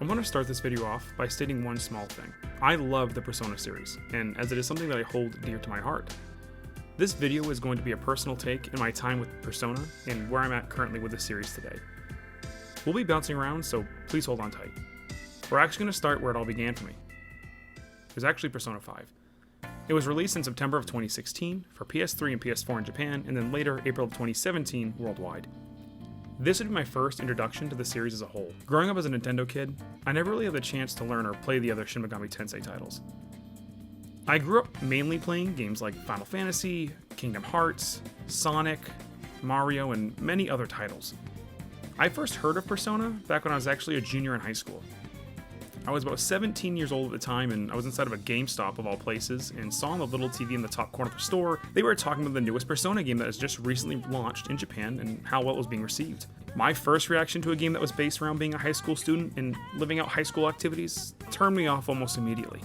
I want to start this video off by stating one small thing. I love the Persona series, and as it is something that I hold dear to my heart. This video is going to be a personal take in my time with Persona and where I'm at currently with the series today. We'll be bouncing around, so please hold on tight. We're actually going to start where it all began for me. It was actually Persona 5. It was released in September of 2016 for PS3 and PS4 in Japan, and then later April of 2017 worldwide. This would be my first introduction to the series as a whole. Growing up as a Nintendo kid, I never really had the chance to learn or play the other Shin Megami Tensei titles. I grew up mainly playing games like Final Fantasy, Kingdom Hearts, Sonic, Mario, and many other titles. I first heard of Persona back when I was actually a junior in high school. I was about 17 years old at the time, and I was inside of a GameStop of all places, and saw on the little TV in the top corner of the store, they were talking about the newest Persona game that has just recently launched in Japan and how well it was being received. My first reaction to a game that was based around being a high school student and living out high school activities turned me off almost immediately.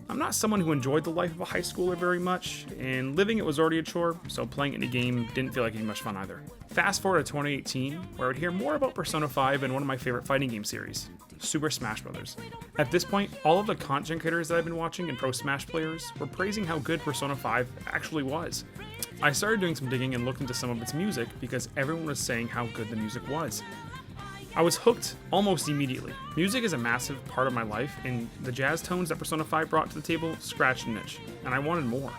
I'm not someone who enjoyed the life of a high schooler very much, and living it was already a chore, so playing it in a game didn't feel like any much fun either. Fast forward to 2018, where I would hear more about Persona 5 and one of my favorite fighting game series, Super Smash Bros. At this point, all of the content creators that I've been watching and Pro Smash players were praising how good Persona 5 actually was. I started doing some digging and looked into some of its music because everyone was saying how good the music was. I was hooked almost immediately. Music is a massive part of my life, and the jazz tones that Persona 5 brought to the table scratched an itch, and I wanted more.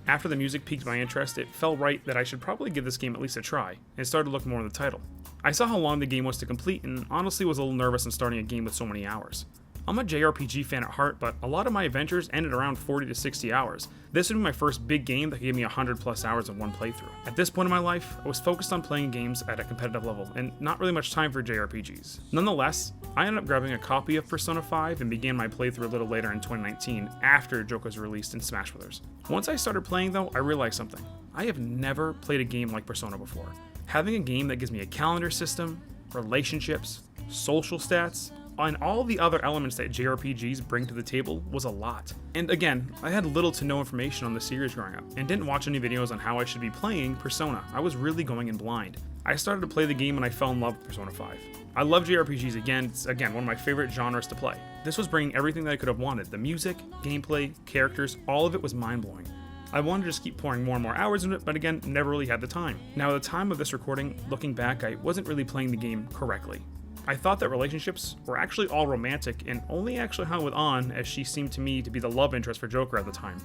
After the music piqued my interest, it felt right that I should probably give this game at least a try, and started to look more into the title. I saw how long the game was to complete, and honestly was a little nervous in starting a game with so many hours. I'm a JRPG fan at heart, but a lot of my adventures ended around 40 to 60 hours. This would be my first big game that could give me 100 plus hours in one playthrough. At this point in my life, I was focused on playing games at a competitive level, and not really much time for JRPGs. Nonetheless, I ended up grabbing a copy of Persona 5 and began my playthrough a little later in 2019, after Joker was released in Smash Bros. Once I started playing though, I realized something. I have never played a game like Persona before. Having a game that gives me a calendar system, relationships, social stats, and all the other elements that JRPGs bring to the table was a lot. And again, I had little to no information on the series growing up, and didn't watch any videos on how I should be playing Persona. I was really going in blind. I started to play the game and I fell in love with Persona 5. I love JRPGs again, it's again one of my favorite genres to play. This was bringing everything that I could have wanted. The music, gameplay, characters, all of it was mind-blowing. I wanted to just keep pouring more and more hours into it, but again, never really had the time. Now at the time of this recording, looking back, I wasn't really playing the game correctly. I thought that relationships were actually all romantic and only actually hung with Ann, as she seemed to me to be the love interest for Joker at the time.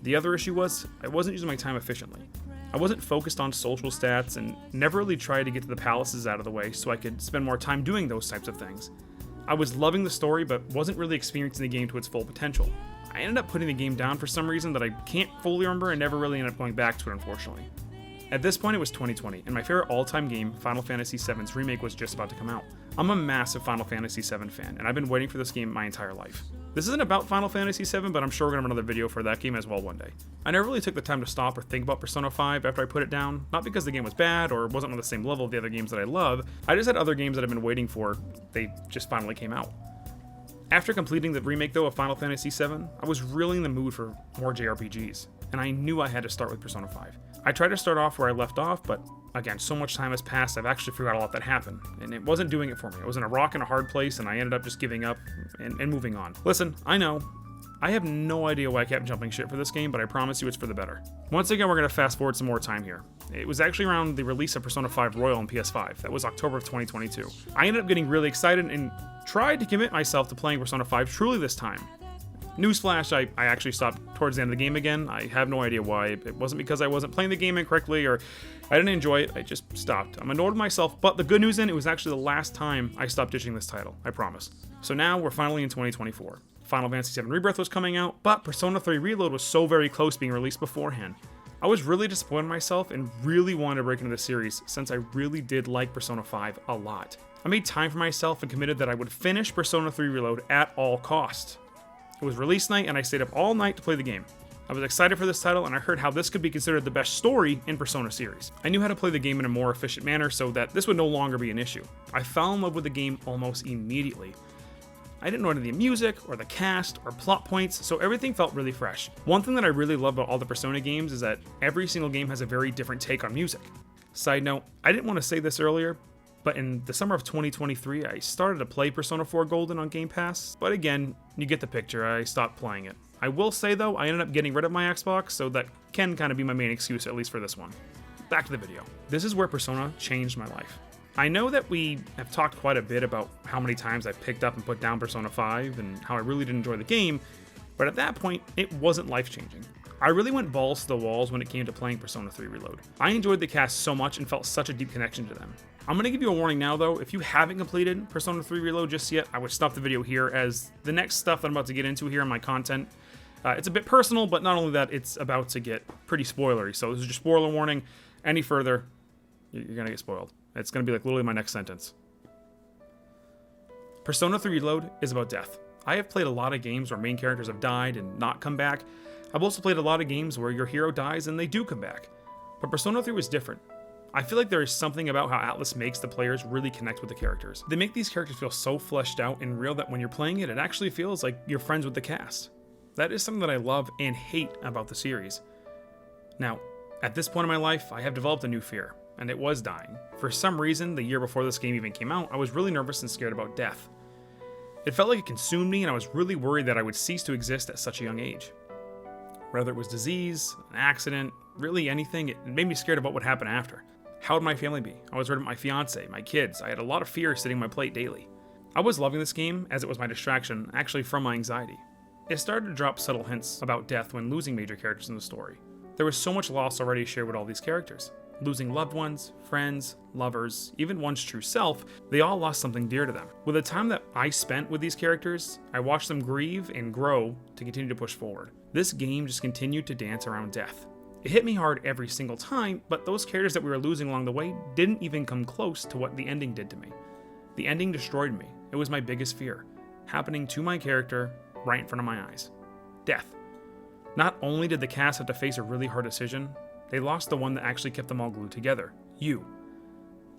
The other issue was, I wasn't using my time efficiently. I wasn't focused on social stats and never really tried to get to the palaces out of the way so I could spend more time doing those types of things. I was loving the story but wasn't really experiencing the game to its full potential. I ended up putting the game down for some reason that I can't fully remember and never really ended up going back to it, unfortunately. At this point it was 2020, and my favorite all-time game, Final Fantasy VII's remake, was just about to come out. I'm a massive Final Fantasy VII fan, and I've been waiting for this game my entire life. This isn't about Final Fantasy VII, but I'm sure we're gonna have another video for that game as well one day. I never really took the time to stop or think about Persona 5 after I put it down, not because the game was bad or wasn't on the same level of the other games that I love, I just had other games that I've been waiting for, they just finally came out. After completing the remake though of Final Fantasy VII, I was really in the mood for more JRPGs, and I knew I had to start with Persona 5. I tried to start off where I left off, but again, so much time has passed, I've actually forgot a lot that happened, and it wasn't doing it for me. I was in a rock and a hard place, and I ended up just giving up and moving on. Listen, I know, I have no idea why I kept jumping shit for this game, but I promise you it's for the better. Once again, we're going to fast forward some more time here. It was actually around the release of Persona 5 Royal on PS5. That was October of 2022. I ended up getting really excited and tried to commit myself to playing Persona 5 truly this time. Newsflash, I actually stopped towards the end of the game again. I have no idea why. It wasn't because I wasn't playing the game incorrectly or I didn't enjoy it. I just stopped. I'm annoyed with myself, but the good news it was actually the last time I stopped ditching this title. I promise. So now we're finally in 2024. Final Fantasy VII Rebirth was coming out, but Persona 3 Reload was so very close being released beforehand. I was really disappointed in myself and really wanted to break into the series since I really did like Persona 5 a lot. I made time for myself and committed that I would finish Persona 3 Reload at all costs. It was release night and I stayed up all night to play the game. I was excited for this title and I heard how this could be considered the best story in Persona series. I knew how to play the game in a more efficient manner so that this would no longer be an issue. I fell in love with the game almost immediately. I didn't know any of the music, or the cast, or plot points, so everything felt really fresh. One thing that I really love about all the Persona games is that every single game has a very different take on music. Side note, I didn't want to say this earlier, But in the summer of 2023, I started to play Persona 4 Golden on Game Pass, but again, you get the picture, I stopped playing it. I will say though, I ended up getting rid of my Xbox, so that can kind of be my main excuse, at least for this one. Back to the video. This is where Persona changed my life. I know that we have talked quite a bit about how many times I picked up and put down Persona 5 and how I really did enjoy the game, but at that point, it wasn't life-changing. I really went balls to the walls when it came to playing Persona 3 Reload. I enjoyed the cast so much and felt such a deep connection to them. I'm going to give you a warning now though, if you haven't completed Persona 3 Reload just yet, I would stop the video here, as the next stuff that I'm about to get into here in my content, it's a bit personal, but not only that, it's about to get pretty spoilery. So this is your spoiler warning. Any further, you're going to get spoiled. It's going to be like literally my next sentence. Persona 3 Reload is about death. I have played a lot of games where main characters have died and not come back. I've also played a lot of games where your hero dies and they do come back. But Persona 3 was different. I feel like there is something about how Atlus makes the players really connect with the characters. They make these characters feel so fleshed out and real that when you're playing it, it actually feels like you're friends with the cast. That is something that I love and hate about the series. Now, at this point in my life, I have developed a new fear, and it was dying. For some reason, the year before this game even came out, I was really nervous and scared about death. It felt like it consumed me, and I was really worried that I would cease to exist at such a young age. Whether it was disease, an accident, really anything, it made me scared about what would happen after. How would my family be? I was worried about my fiance, my kids. I had a lot of fear sitting on my plate daily. I was loving this game as it was my distraction, actually from my anxiety. It started to drop subtle hints about death when losing major characters in the story. There was so much loss already shared with all these characters. Losing loved ones, friends, lovers, even one's true self, they all lost something dear to them. With the time that I spent with these characters, I watched them grieve and grow to continue to push forward. This game just continued to dance around death. It hit me hard every single time, but those characters that we were losing along the way didn't even come close to what the ending did to me. The ending destroyed me. It was my biggest fear, happening to my character right in front of my eyes. Death. Not only did the cast have to face a really hard decision, they lost the one that actually kept them all glued together. You.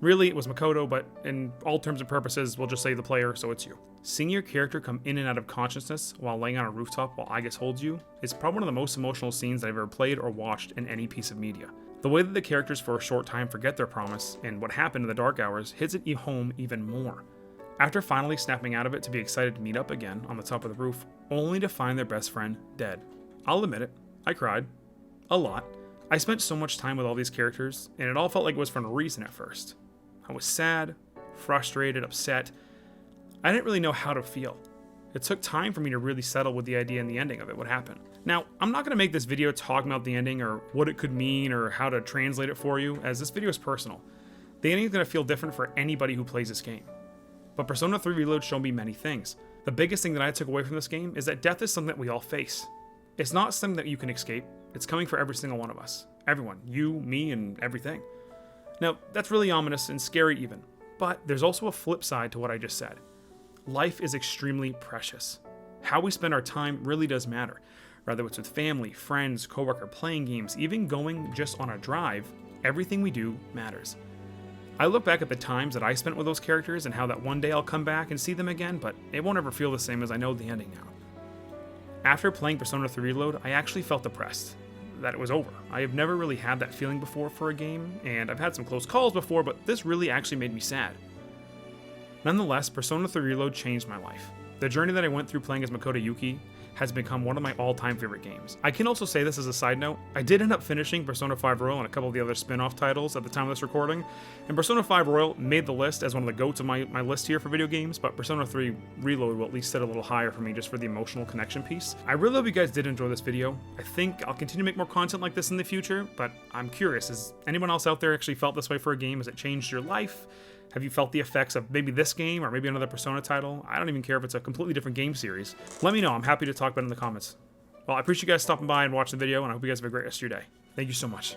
Really, it was Makoto, but in all terms and purposes, we'll just say the player, so it's you. Seeing your character come in and out of consciousness while laying on a rooftop while Aigis holds you is probably one of the most emotional scenes that I've ever played or watched in any piece of media. The way that the characters for a short time forget their promise and what happened in the dark hours hits it home even more. After finally snapping out of it to be excited to meet up again on the top of the roof, only to find their best friend dead. I'll admit it, I cried. A lot. I spent so much time with all these characters, and it all felt like it was for no reason at first. I was sad, frustrated, upset. I didn't really know how to feel. It took time for me to really settle with the idea and the ending of it would happen. Now, I'm not going to make this video talking about the ending or what it could mean or how to translate it for you, as this video is personal. The ending is going to feel different for anybody who plays this game. But Persona 3 Reload showed me many things. The biggest thing that I took away from this game is that death is something that we all face. It's not something that you can escape. It's coming for every single one of us. Everyone. You, me, and everything. Now, that's really ominous and scary even, but there's also a flip side to what I just said. Life is extremely precious. How we spend our time really does matter. Whether it's with family, friends, coworker, playing games, even going just on a drive, everything we do matters. I look back at the times that I spent with those characters and how that one day I'll come back and see them again, but it won't ever feel the same as I know the ending now. After playing Persona 3 Reload, I actually felt depressed. That it was over. I have never really had that feeling before for a game, and I've had some close calls before, but this really actually made me sad. Nonetheless, Persona 3 Reload changed my life. The journey that I went through playing as Makoto Yuki has become one of my all-time favorite games. I can also say this as a side note, I did end up finishing Persona 5 Royal and a couple of the other spin-off titles at the time of this recording, and Persona 5 Royal made the list as one of the goats of my list here for video games, but Persona 3 Reload will at least sit a little higher for me just for the emotional connection piece. I really hope you guys did enjoy this video. I think I'll continue to make more content like this in the future, but I'm curious, has anyone else out there actually felt this way for a game? Has it changed your life? Have you felt the effects of maybe this game or maybe another Persona title? I don't even care if it's a completely different game series. Let me know. I'm happy to talk about it in the comments. Well, I appreciate you guys stopping by and watching the video, and I hope you guys have a great rest of your day. Thank you so much.